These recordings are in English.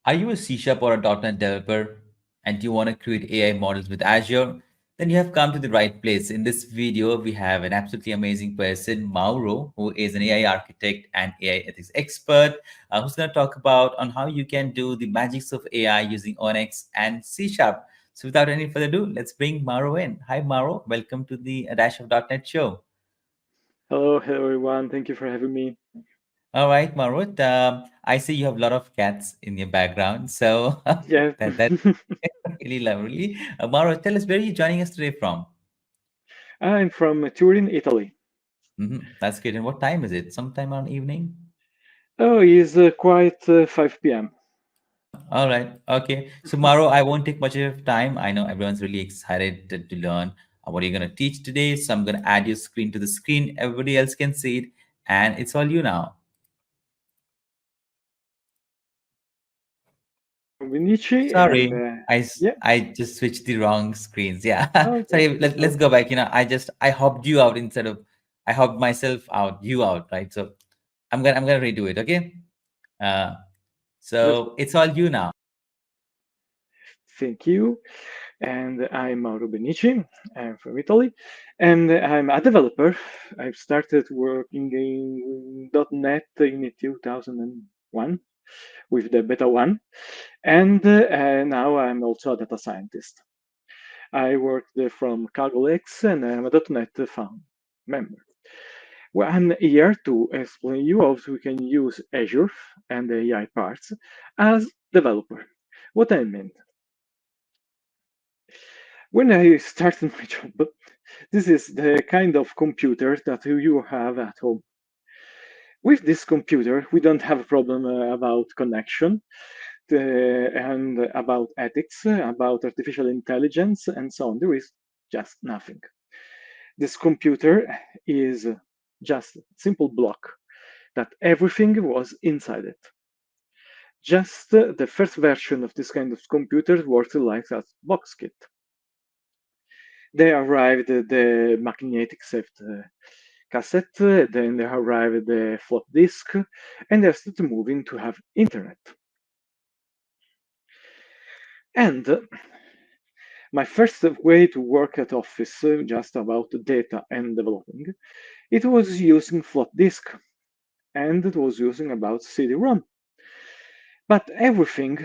Are you a C Sharp or a .NET developer and you want to create AI models with Azure? Then you have come to the right place. In this video, we have an absolutely amazing person, Mauro, who is an AI architect and AI ethics expert, who's going to talk about on how you can do the magics of AI using ONNX and C Sharp. So without any further ado, let's bring Mauro in. Hi, Mauro. Welcome to the Dash of .NET show. Hello everyone. Thank you for having me. All right, Marut. I see you have a lot of cats in your background, so Yeah, that's really lovely. Marut, tell us where are you joining us today from? I'm from Turin, Italy. That's great. And what time is it? Sometime around evening? Oh, it's quite 5 p.m. All right. Okay. So, Maro, I won't take much of your time. I know everyone's really excited to learn what you're going to teach today. So, I'm going to add your screen to the screen. Everybody else can see it, and it's all you now. Mauro Bennici, and Sorry, yeah, I just switched the wrong screens. Yeah. okay, Sorry, let's no, go back. I hopped you out instead of I hopped myself out, you out, right? So I'm gonna redo it, okay? Uh that's so it's all you now. thank you. And I'm Mauro Bennici. I'm from Italy, and I'm a developer. I've started working in .NET in 2001 with the Beta 1, and now I'm also a data scientist. I worked from CargoLex and I'm a .NET found member. Well, I'm here to explain you how we can use Azure and the AI parts as developer. What I mean, when I started my job, this is the kind of computer that you have at home. With this computer, we don't have a problem about connection and about ethics, about artificial intelligence, and so on. There is just nothing. This computer is just a simple block that everything was inside it. Just the first version of this kind of computer worked like a box kit. They arrived the magnetic stripped cassette, then they arrived the flop disk, and they started moving to have internet. And my first way to work at office, just about data and developing, it was using flop disk, and it was using about CD-ROM. But everything,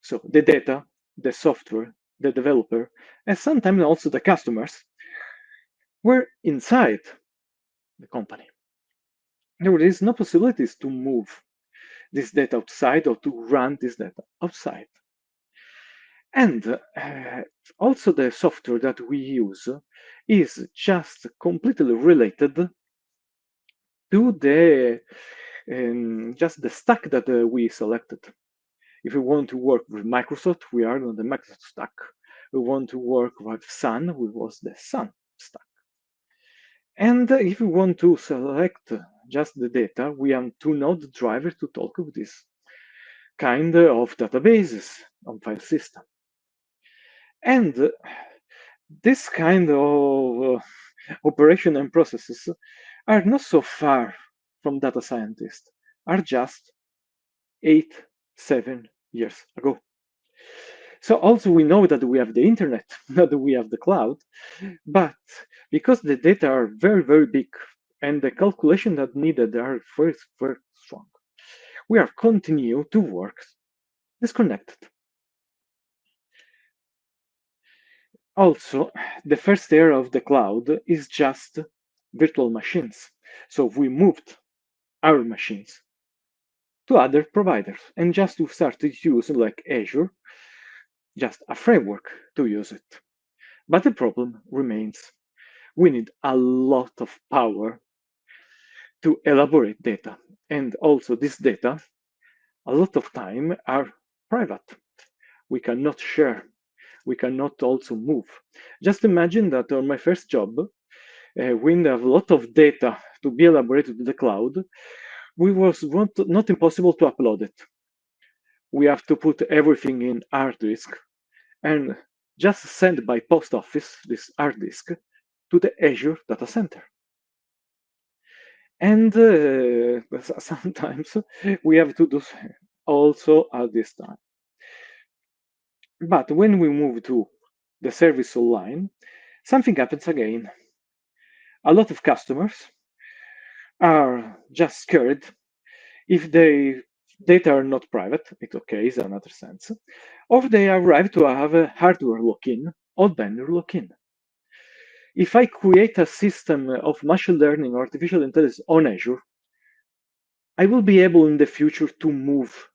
so the data, the software, the developer, and sometimes also the customers, were inside the company. There is no possibilities to move this data outside or to run this data outside. And also the software that we use is just completely related to the just the stack that we selected. If we want to work with Microsoft, we are on the Microsoft stack. We want to work with Sun, we was the Sun stack. And if we want to select just the data, we have to know the driver to talk with this kind of databases on file system. And this kind of operation and processes are not so far from data scientists, are just 7 years ago. So also we know that we have the internet, that we have the cloud, but because the data are very, very big and the calculation that needed are very, very strong, we are continue to work disconnected. Also, the first era of the cloud is just virtual machines. So we moved our machines to other providers and just to start to use like Azure, just a framework to use it. But the problem remains. We need a lot of power to elaborate data. And also this data, a lot of time are private. We cannot share. We cannot also move. Just imagine that on my first job, we have a lot of data to be elaborated to the cloud. We was not impossible to upload it. We have to put everything in hard disk and just send by post office this hard disk to the Azure data center. And sometimes we have to do also at this time. But when we move to the service online, something happens again. A lot of customers are just scared if they data are not private, it's okay, is another sense, or they arrive to have a hardware lock-in or vendor lock-in. If I create a system of machine learning or artificial intelligence on Azure, I will be able in the future to move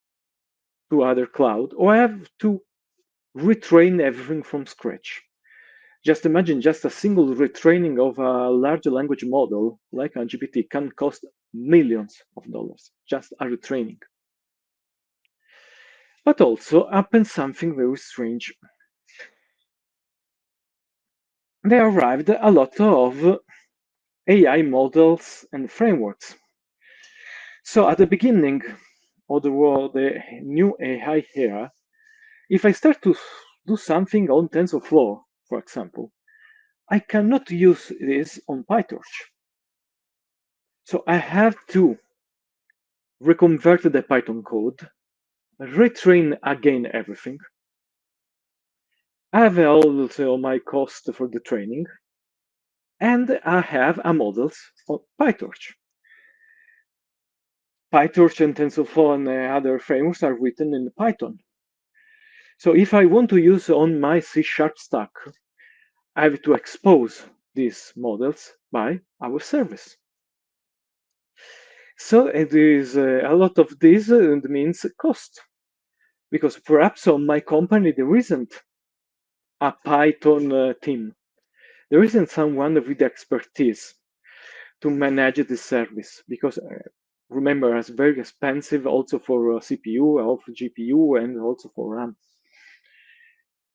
to other cloud, or I have to retrain everything from scratch. Just imagine just a single retraining of a large language model like a GPT can cost millions of dollars, just a retraining. But also happens something very strange. There arrived a lot of AI models and frameworks. So at the beginning of the new AI era, if I start to do something on TensorFlow, for example, I cannot use this on PyTorch. So I have to reconvert the Python code, retrain again everything. I have also my cost for the training, and I have a models on PyTorch. PyTorch and TensorFlow and other frameworks are written in Python. So if I want to use on my C# stack, I have to expose these models by our service. So it is a lot of this means cost, because perhaps on my company there isn't a Python team. There isn't someone with expertise to manage this service, because remember, it's very expensive also for CPU, of GPU, and also for RAM.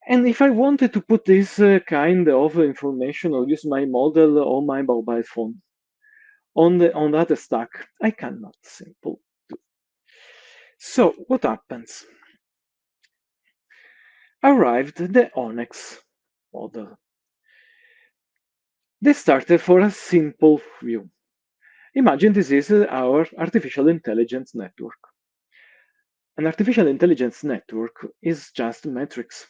And if I wanted to put this kind of information or use my model on my mobile phone on that stack, I cannot simple do. So what happens? Arrived the ONNX model. They started for a simple view. Imagine this is our artificial intelligence network. An artificial intelligence network is just metrics.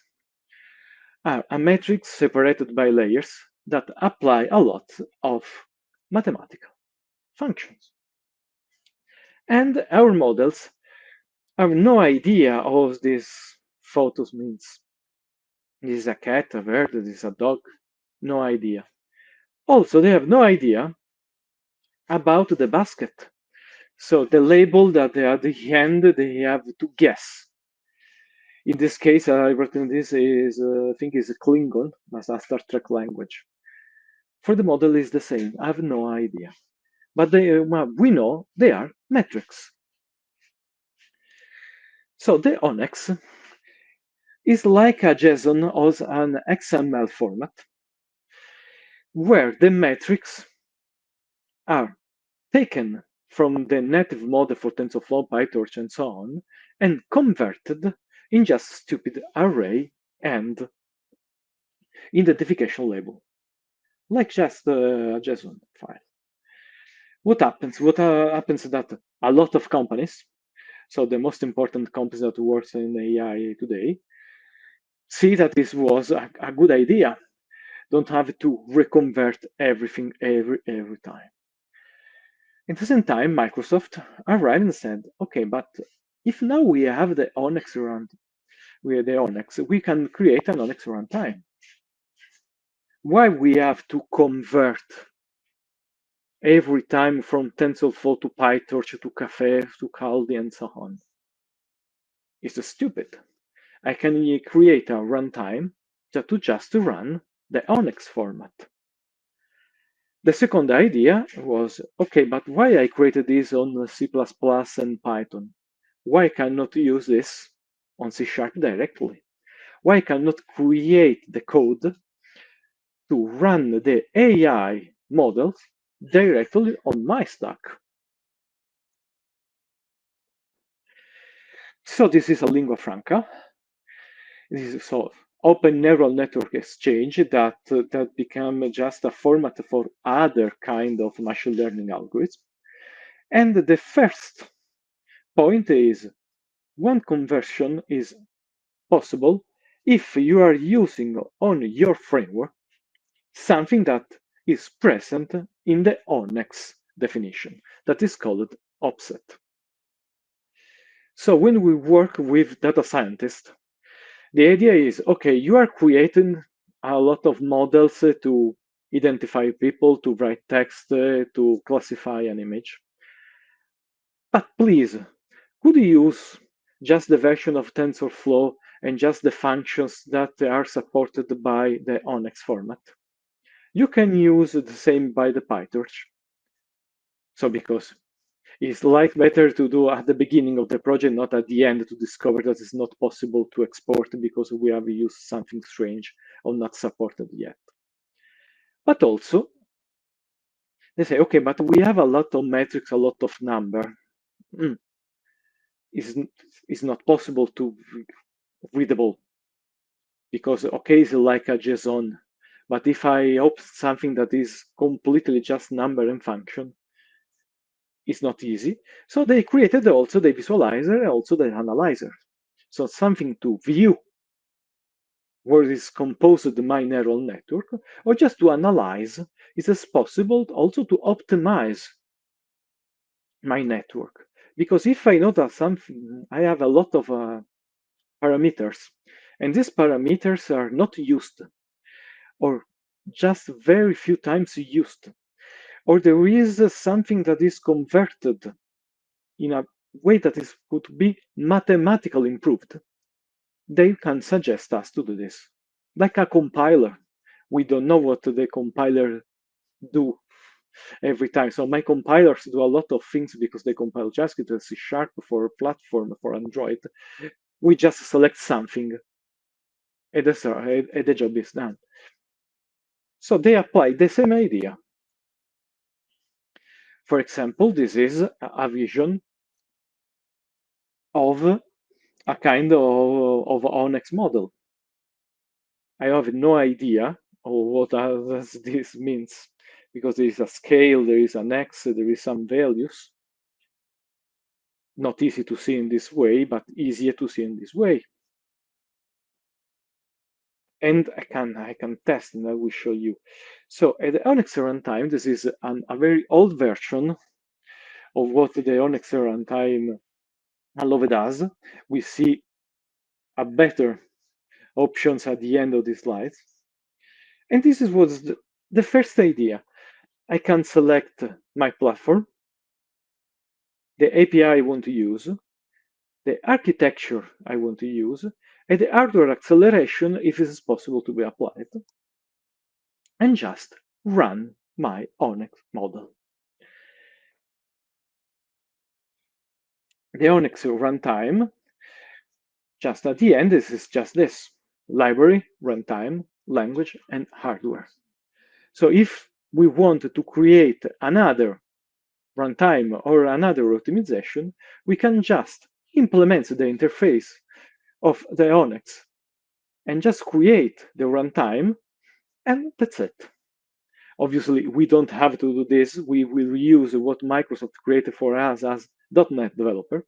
A matrix separated by layers that apply a lot of mathematical functions. And our models have no idea what these photos means. This is a cat, a bird, this is a dog. No idea. Also, they have no idea about the basket. So the label that they at the end, they have to guess. In this case, I written this is, I think is a Klingon, that's a Star Trek language. For the model is the same. I have no idea. But well, we know they are metrics. So the ONNX is like a JSON or an XML format where the metrics are taken from the native model for TensorFlow, PyTorch, and so on, and converted in just stupid array and identification label, like just a JSON file. What happens? What happens is that a lot of companies, so the most important companies that works in AI today, see that this was a good idea. Don't have to reconvert everything every time. At the same time, Microsoft arrived and said, okay, but if now we have the ONNX we can create an ONNX runtime. Why we have to convert every time from TensorFlow to PyTorch to Caffe to Caldi and so on? It's stupid. I can create a runtime to just run the ONNX format. The second idea was, okay, but why I created this on C++ and Python? Why cannot use this on C# directly? Why cannot create the code to run the AI models directly on my stack? So this is a lingua franca. This is so open neural network exchange that become just a format for other kind of machine learning algorithms. And the first point is one conversion is possible if you are using on your framework something that is present in the ONNX definition that is called offset. So when we work with data scientists, the idea is, okay, you are creating a lot of models to identify people, to write text, to classify an image. But please, could you use just the version of TensorFlow and just the functions that are supported by the ONNX format? You can use the same by the PyTorch. So because it's like better to do at the beginning of the project, not at the end to discover that it's not possible to export because we have used something strange or not supported yet. But also, they say, okay, but we have a lot of metrics, a lot of number. It's not possible to readable because, okay, it's like a JSON. But if I opt something that is completely just number and function, it's not easy. So they created also the visualizer and also the analyzer. So something to view where is composed my neural network, or just to analyze, is it possible also to optimize my network. Because if I know that something, I have a lot of parameters, and these parameters are not used, or just very few times used, or there is something that is converted in a way that is could be mathematically improved, they can suggest us to do this. Like a compiler. We don't know what the compiler do every time. So my compilers do a lot of things because they compile JavaScript to C# for platform for Android. We just select something and the job is done. So they apply the same idea. For example, this is a vision of a kind of ONNX model. I have no idea of what this means because there is a scale, there is an X, there is some values. Not easy to see in this way, but easier to see in this way. And I can test and I will show you. So at the ONNX Runtime, this is a very old version of what the ONNX Runtime does. We see a better options at the end of the slides. And this is what's the first idea. I can select my platform, the API I want to use, the architecture I want to use, and the hardware acceleration if it is possible to be applied, and just run my ONNX model. The ONNX runtime, just at the end, this is just this, library, runtime, language, and hardware. So if we want to create another runtime or another optimization, we can just implement the interface of the ONNX and just create the runtime, and that's it. Obviously, we don't have to do this. We will use what Microsoft created for us as .NET developer.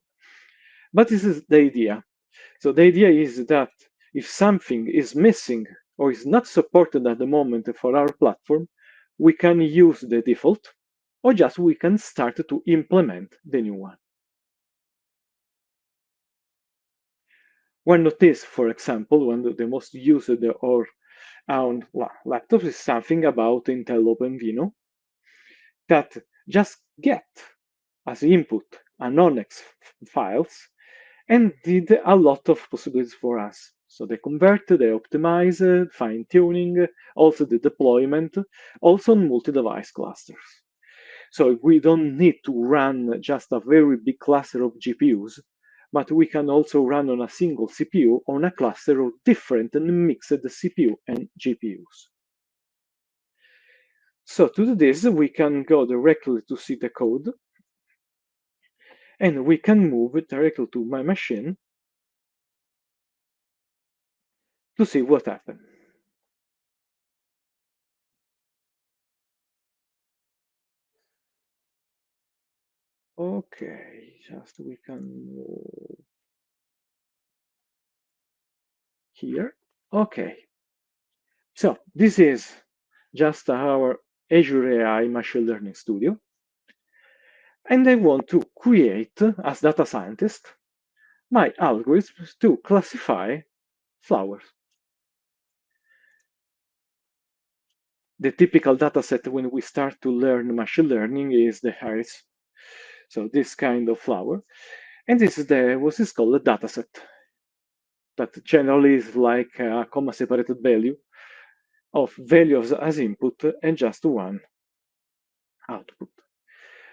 But this is the idea. So the idea is that if something is missing or is not supported at the moment for our platform, we can use the default, or just we can start to implement the new one. One notice, for example, one of the most used or on laptops is something about Intel OpenVINO that just get as input an ONNX files and did a lot of possibilities for us. So they convert, they optimize, fine tuning, also the deployment, also on multi-device clusters. So we don't need to run just a very big cluster of GPUs, but we can also run on a single CPU on a cluster of different and mixed CPU and GPUs. So to do this, we can go directly to see the code, and we can move it directly to my machine to see what happened. Okay, just we can move here. Okay, so this is just our Azure AI Machine Learning Studio. And I want to create, as data scientist, my algorithms to classify flowers. The typical dataset when we start to learn machine learning is the iris. So this kind of flower. And this is what is called a dataset. That generally is like a comma separated value of values as input and just one output.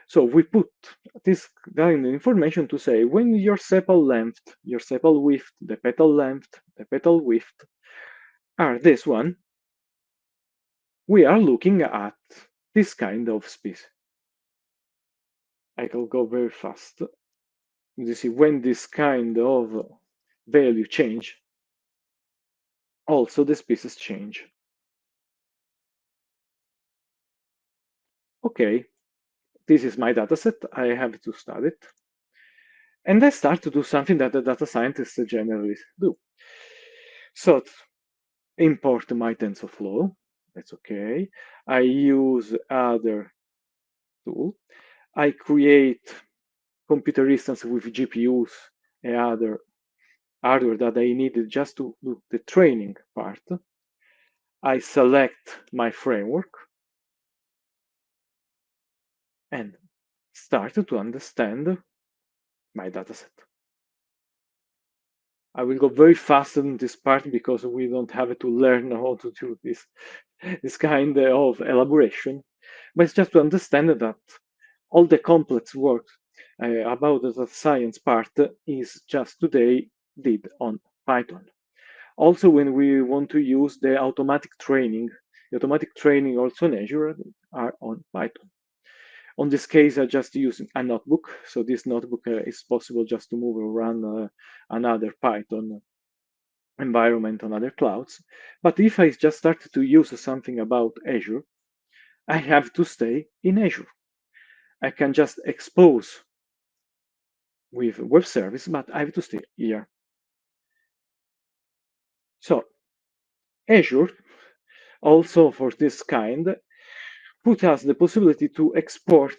So we put this kind of information to say when your sepal length, your sepal width, the petal length, the petal width are this one, we are looking at this kind of species. I will go very fast. You see, when this kind of value change, also the species change. Okay, this is my dataset. I have to study it. And I start to do something that the data scientists generally do. So import my TensorFlow. That's okay. I use other tool. I create computer instance with GPUs and other hardware that I needed just to do the training part. I select my framework and start to understand my dataset. I will go very fast in this part because we don't have to learn how to do this kind of elaboration, but it's just to understand that all the complex work about the data science part is just today did on Python. Also, when we want to use the automatic training also in Azure are on Python. On this case, I just use a notebook. So this notebook is possible just to move around another Python environment on other clouds. But if I just started to use something about Azure, I have to stay in Azure. I can just expose with web service, but I have to stay here. So Azure, also for this kind, put us the possibility to export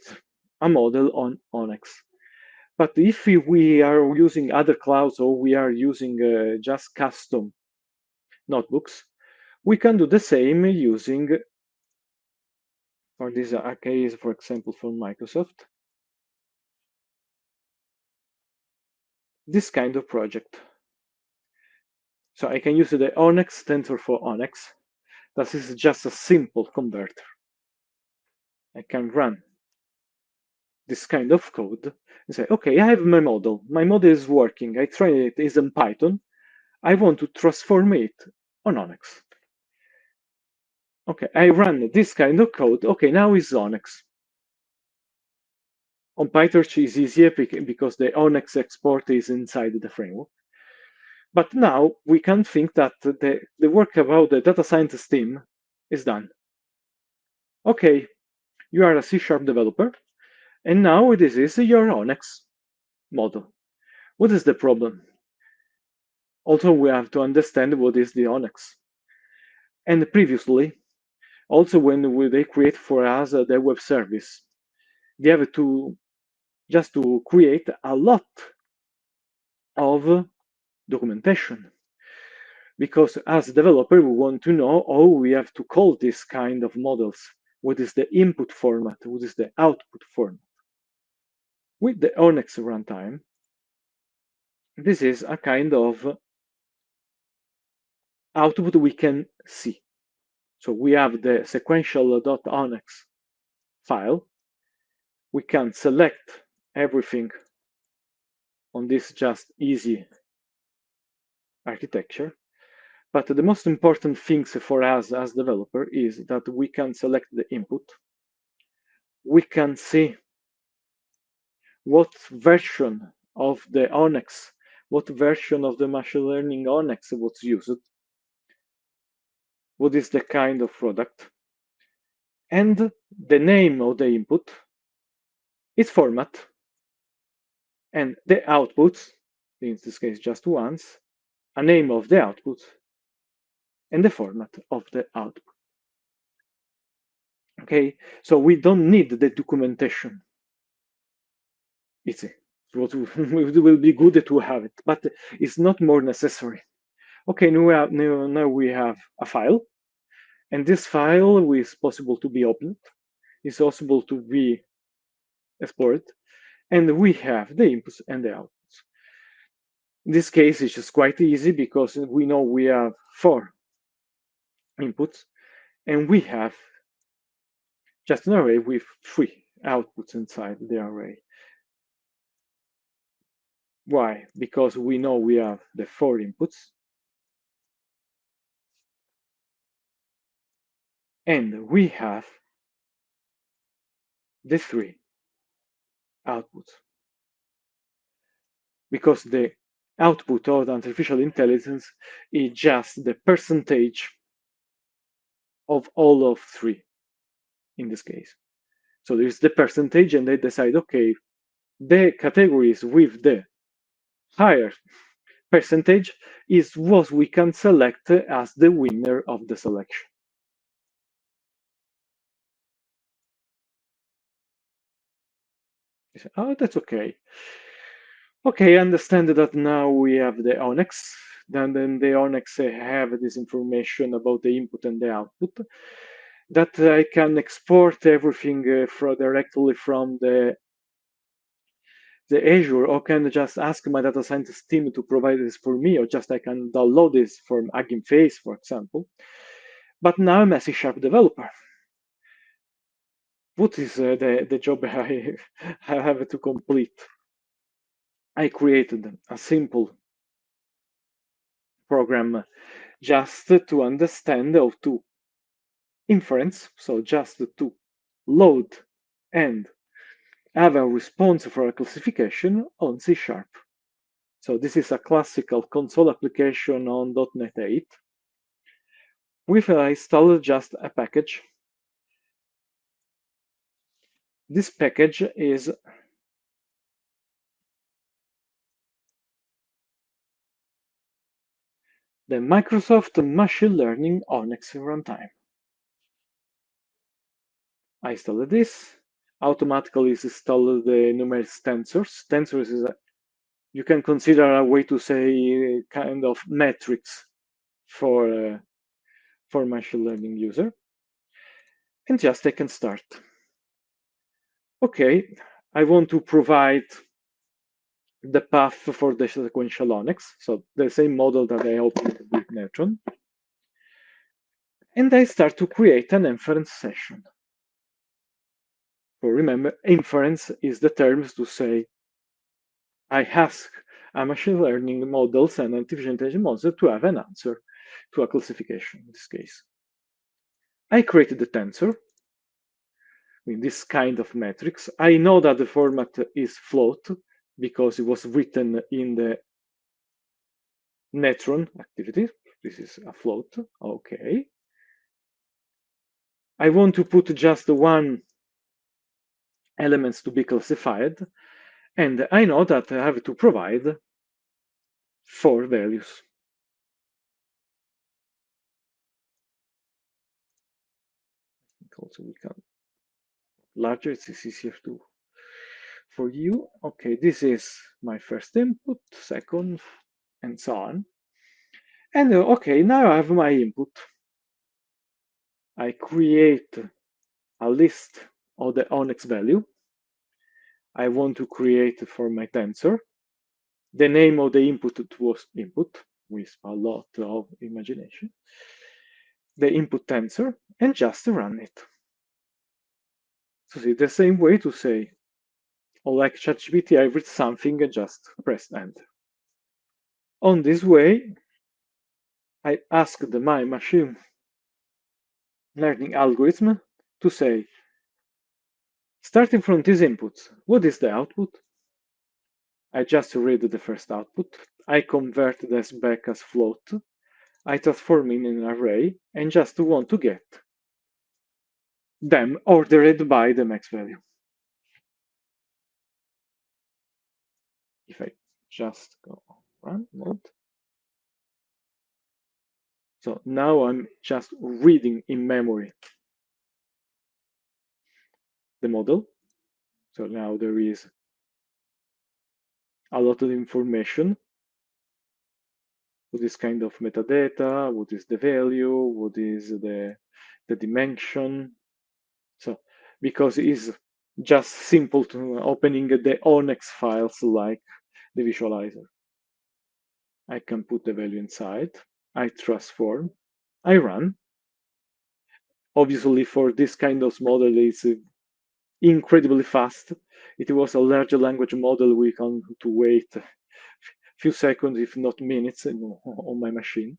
a model on ONNX. But if we are using other clouds or we are using just custom notebooks, we can do the same using, for this case, for example, from Microsoft, this kind of project. So I can use the ONNX tensor for ONNX. That is just a simple converter. I can run this kind of code and say, okay, I have my model. My model is working. I trained it, it's in Python. I want to transform it on ONNX. Okay, I run this kind of code. Okay, now it's ONNX. On PyTorch is easier because the ONNX export is inside the framework. But now we can think that the work about the data scientist team is done. Okay, you are a C# developer, and now this is your ONNX model. What is the problem? Also, we have to understand what is the ONNX. And previously, also when they create for us the web service, they have to just to create a lot of documentation. Because as a developer, we want to know how we have to call this kind of models. What is the input format? What is the output format? With the ONNX runtime, this is a kind of output we can see. So we have the sequential.onx file. We can select everything on this just easy architecture. But the most important things for us as developer is that we can select the input. We can see what version of the ONNX, what version of the machine learning ONNX was used, what is the kind of product, and the name of the input, its format, and the outputs, in this case just once, a name of the output, and the format of the output. Okay, so we don't need the documentation. Easy. It will be good to have it, but it's not more necessary. Okay, now we have a file, and this file is possible to be opened, it's possible to be explored, and we have the inputs and the outputs. In this case, it's just quite easy because we know we have 4 inputs, and we have just an array with 3 outputs inside the array. Why? Because we know we have the 4 inputs, and we have the 3 outputs. Because the output of artificial intelligence is just the percentage of all of 3 in this case. So there's the percentage, and they decide, okay, the categories with the higher percentage is what we can select as the winner of the selection. You say, oh, that's okay. Okay, I understand that now we have the ONNX. Then the ONNX have this information about the input and the output, that I can export everything directly from the Azure, or can I just ask my data scientist team to provide this for me, or just I can download this from Hugging Face, for example. But now I'm a C# developer. What is the job I have to complete? I created a simple program just to understand how to inference, so just to load and have a response for a classification on C#. So this is a classical console application on .NET 8. With I installed just a package. This package is the Microsoft Machine Learning ONNX Runtime. I installed this. Automatically is installed the numerous tensors. Tensors is you can consider a way to say kind of metrics for machine learning user. And just I can start. Okay, I want to provide the path for the sequential ONNX, so the same model that I opened with Neutron. And I start to create an inference session. So remember, inference is the terms to say I ask a machine learning models and artificial intelligence models to have an answer to a classification in this case. I created the tensor in this kind of metrics. I know that the format is float because it was written in the Neutron activity. This is a float. Okay. I want to put just one elements to be classified, and I know that I have to provide 4 values. Also, we can larger, it's easier to for you. Okay, this is my first input, second, and so on. And okay, now I have my input. I create a list of the ONNX value. I want to create for my tensor. The name of the input was input with a lot of imagination. The input tensor, and just run it. So see, the same way to say, oh, like ChatGPT, I read something and just press enter. On this way, I asked my machine learning algorithm to say, starting from these inputs, what is the output? I just read the first output. I convert this back as float. I transform in an array and just want to get them ordered by the max value. If I just go run mode, So now I'm just reading in memory the model. So now there is a lot of information. What is kind of metadata, what is the value, what is the dimension. So because it's just simple to opening the ONNX files like the visualizer. I can put the value inside, I transform, I run. Obviously for this kind of model it's incredibly fast. It was a large language model. We can to wait a few seconds, if not minutes, on my machine.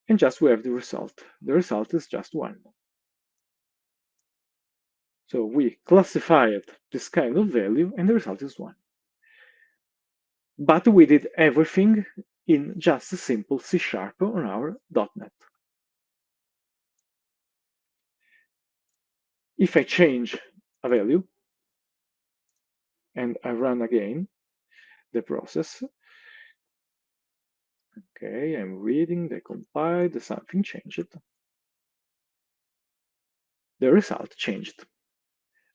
And just we have the result. The result is just one. So we classified this kind of value and the result is one. But we did everything in just a simple C# on our .NET. If I change a value and I run again the process, okay, I'm reading, they compiled, something changed. The result changed.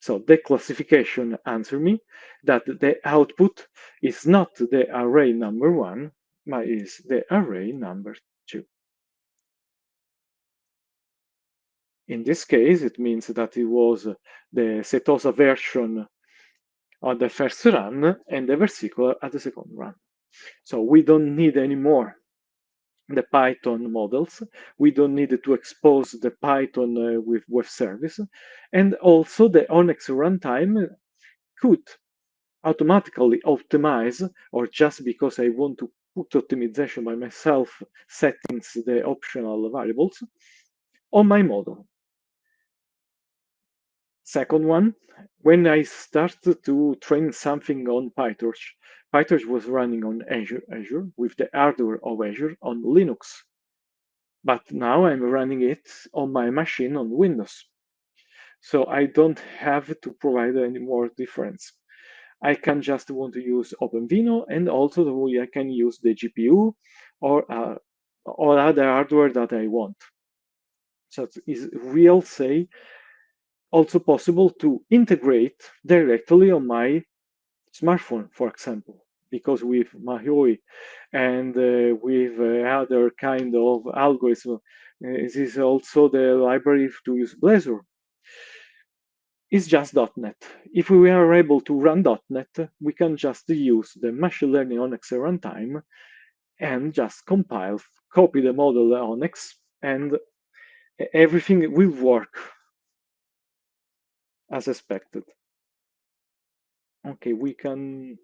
So the classification answered me that the output is not the array number 1, but is the array number 2. In this case, it means that it was the Setosa version on the first run and the versicolor at the second run. So we don't need anymore the Python models. We don't need to expose the Python with web service. And also the ONNX Runtime could automatically optimize, or just because I want to put optimization by myself, settings the optional variables on my model. Second one, when I started to train something on PyTorch, PyTorch was running on Azure with the hardware of Azure on Linux. But now I'm running it on my machine on Windows. So I don't have to provide any more difference. I can just want to use OpenVINO, and also I can use the GPU or other hardware that I want. So it is real say also possible to integrate directly on my smartphone, for example, because with Maui and with other kind of algorithm, this is also the library to use Blazor. It's just .NET. If we are able to run .NET, we can just use the machine learning ONNX runtime and just compile, copy the model ONNX, and everything will work as expected. Okay, we can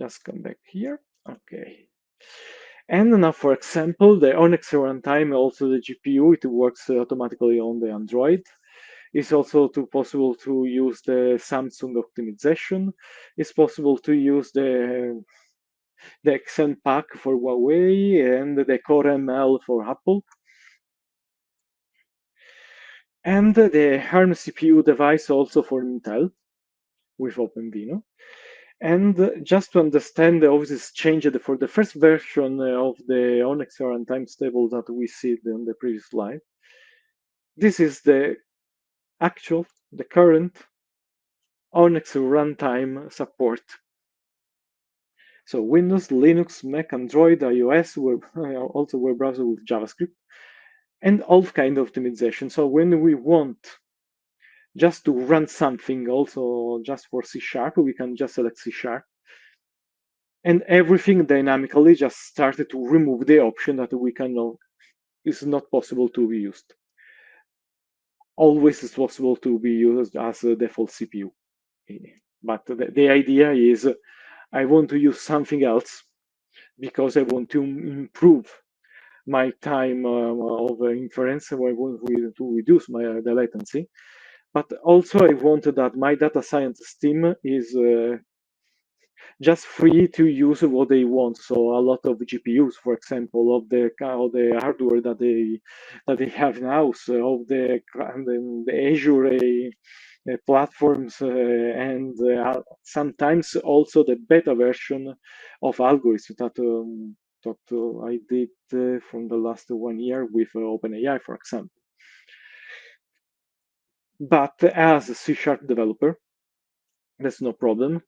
just come back here. Okay. And now, for example, the ONNX runtime, also the GPU, it works automatically on the Android. It's also possible to use the Samsung optimization. It's possible to use the XenPack for Huawei and the CoreML for Apple. And the ARM CPU device also for Intel with OpenVINO. And just to understand how this is changed for the first version of the ONNX runtime stable that we see on the previous slide, this is the current ONNX runtime support. So Windows, Linux, Mac, Android, iOS, also web browser with JavaScript, and all kind of optimization. So when we want just to run something also just for C#, we can just select C#, and everything dynamically just started to remove the option that we can is not possible to be used. Always is possible to be used as a default CPU. But the idea is I want to use something else because I want to improve my time of inference. I want to reduce the latency. But also I want that my data science team is just free to use what they want. So a lot of GPUs, for example, of the hardware that they have now, so of the Azure platforms, and sometimes also the beta version of algorithms that that I did from the last 1 year with OpenAI, for example. But as a C Sharp developer, that's no problem.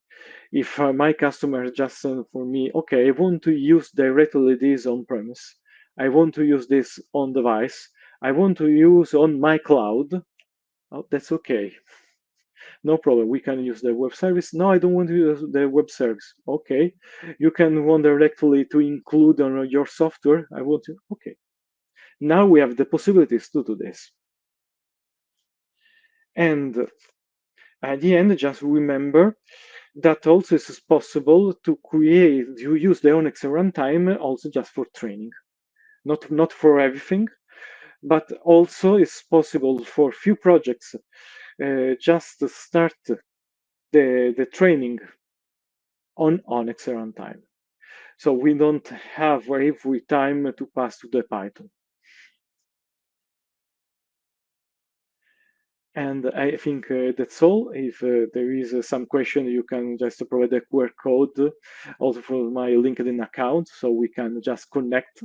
If my customer just send for me, okay, I want to use directly this on premise, I want to use this on device, I want to use on my cloud, oh, that's okay. No problem. We can use the web service. No, I don't want to use the web service. Okay. You can want directly to include on your software. I want to. Okay. Now we have the possibilities to do this. And at the end, just remember that also it is possible to use the ONNX Runtime also just for training. Not for everything, but also it's possible for few projects just to start the training on ONNX Runtime. So we don't have every time to pass to the Python. And I think that's all. If there is some question, you can just provide a QR code also for my LinkedIn account, so we can just connect.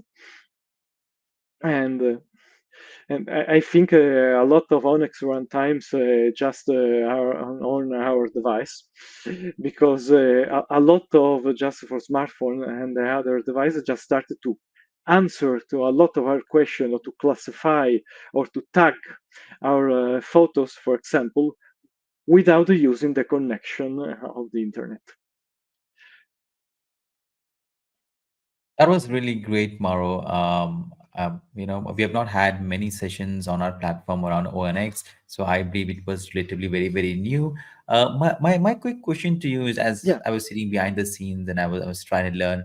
And I think a lot of ONNX runtimes just are on our device, because a lot of just for smartphone and the other devices just started to answer to a lot of our questions, or to classify or to tag our photos, for example, without using the connection of the internet. That was really great, Mauro. We have not had many sessions on our platform around ONX, so I believe it was relatively very, very new. My quick question to you is, as Yeah, I was sitting behind the scenes and I was trying to learn,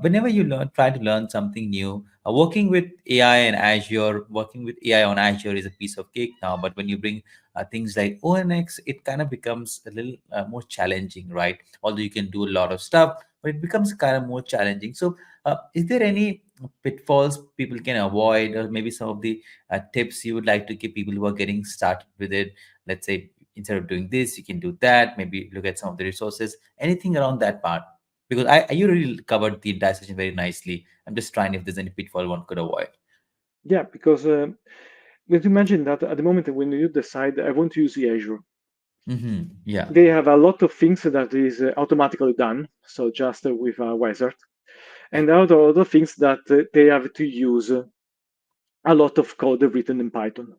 whenever you try to learn something new, working with AI and Azure, working with AI on Azure is a piece of cake now. But when you bring things like ONX, it kind of becomes a little more challenging, right? Although you can do a lot of stuff, but it becomes kind of more challenging. So is there any pitfalls people can avoid, or maybe some of the tips you would like to give people who are getting started with it? Let's say instead of doing this, you can do that. Maybe look at some of the resources. Anything around that part? Because you really covered the entire session very nicely. I'm just trying if there's any pitfall one could avoid. yeah, because let's imagine that at the moment when you decide I want to use the Azure, Yeah. they have a lot of things that is automatically done, so just with a wizard, and other things that they have to use a lot of code written in Python.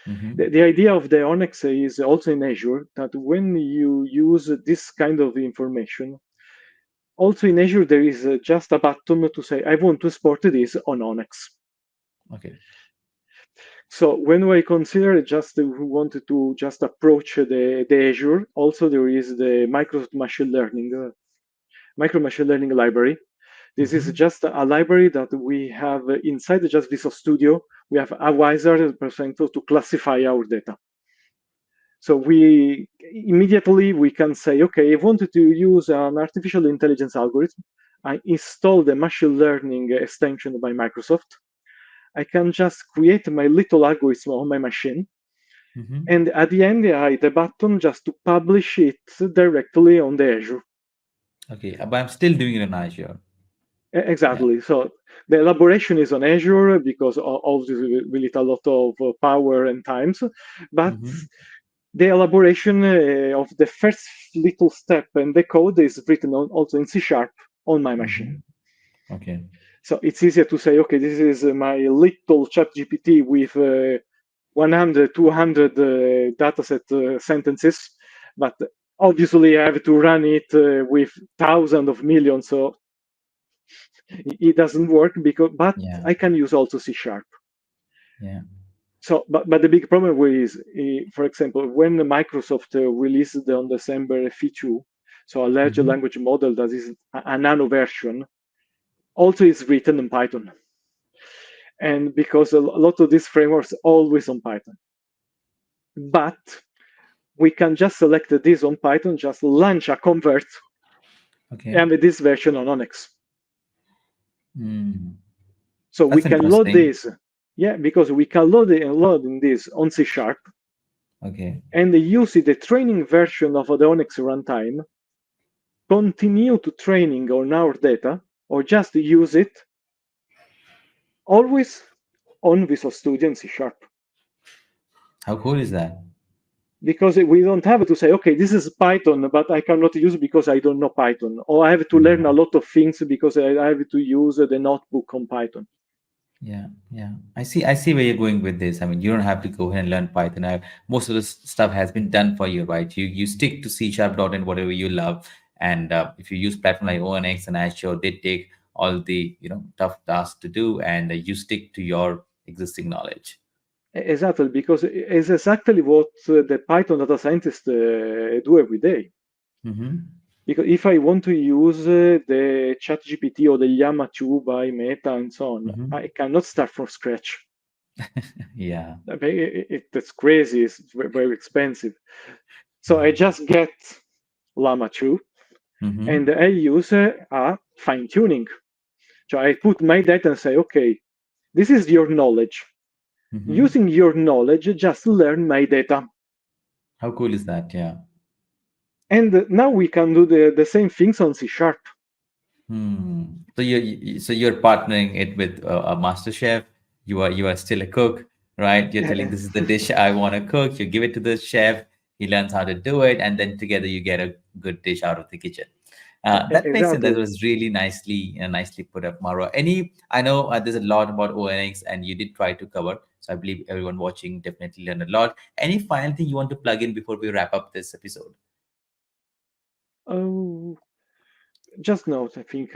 The idea of the ONNX is also in Azure that when you use this kind of information, also in Azure there is just a button to say I want to export this on ONNX. Okay. So when I consider just who wanted to just approach the Azure, also there is the micro machine learning library. This is Hmm. just a library that we have inside just Visual Studio. We have a wizard presenter to classify our data. So we immediately we can say, okay, I wanted to use an artificial intelligence algorithm. I install the machine learning extension by Microsoft. I can just create my little algorithm on my machine. Hmm. And at the end, I hit the button just to publish it directly on the Azure. Okay. But I'm still doing it in Azure. Yeah. Exactly. So the elaboration is on Azure because obviously we need a lot of power and times, but Hmm. the elaboration of the first little step and the code is written also in C Sharp on my machine. Hmm. Okay. So it's easier to say, okay, this is my little chat GPT with 100, 200 dataset sentences, but obviously I have to run it with thousands of millions, so it doesn't work because, but Yeah. I can use also C Sharp. Yeah. So, but the big problem is, for example, when Microsoft released on December feature, so a large Hmm. language model that is a nano version, also is written in Python. And because a lot of these frameworks are always on Python. But we can just select this on Python, just launch a convert, Okay. and with this version on ONNX. Mm. So we That's can load interesting. this, yeah, because we can load this on C Sharp Okay. and use the training version of the ONNX runtime, continue to training on our data, or just use it always on Visual Studio and C Sharp. How cool is that? Because we don't have to say, okay, this is Python, but I cannot use it because I don't know Python, or I have to learn a Mhm. lot of things because I have to use the notebook on Python. Yeah, yeah. I see where you're going with this. I mean, you don't have to go ahead and learn Python. Most of this stuff has been done for you, right? You stick to C Sharp dot .NET, whatever you love. And if you use platform like ONNX and Azure, they take all the, tough tasks to do, and you stick to your existing knowledge. Exactly, because it's exactly what the Python data scientists do every day. Mm-hmm. Because if I want to use the ChatGPT or the Llama 2 by Meta and so on, Mm-hmm. I cannot start from scratch. Yeah. I mean, that's crazy. It's very expensive. So I just get Llama 2 and Mm-hmm. I use a fine tuning. So I put my data and say, okay, this is your knowledge. Mm-hmm. Using your knowledge, just learn my data. How cool is that? Yeah. And now we can do the same things on C Sharp. Hmm. So you're partnering it with a master chef. You are still a cook, right? You're telling this is the dish I want to cook. You give it to the chef. He learns how to do it, and then together you get a good dish out of the kitchen. That makes sense. That Exactly. was really nicely put up, Mauro. I know there's a lot about ONX, and you did try to cover. So I believe everyone watching definitely learned a lot. Any final thing you want to plug in before we wrap up this episode? Oh, just note, I think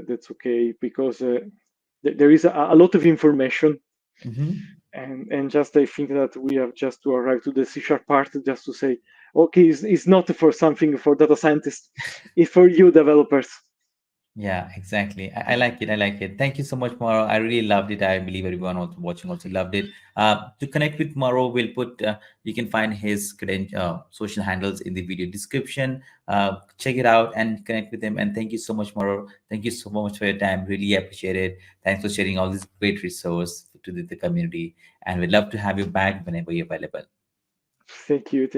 that's okay because there is a lot of information, Mm-hmm. and just I think that we have just to arrive to the C Sharp part just to say, okay, it's not for something for data scientists, it's for you developers. Yeah, exactly. I like it. I like it. Thank you so much, Mauro. I really loved it. I believe everyone also watching also loved it. To connect with Mauro, you can find his social handles in the video description. Check it out and connect with him. And thank you so much, Mauro. Thank you so much for your time. Really appreciate it. Thanks for sharing all this great resource to the community. And we'd love to have you back whenever you're available. Thank you.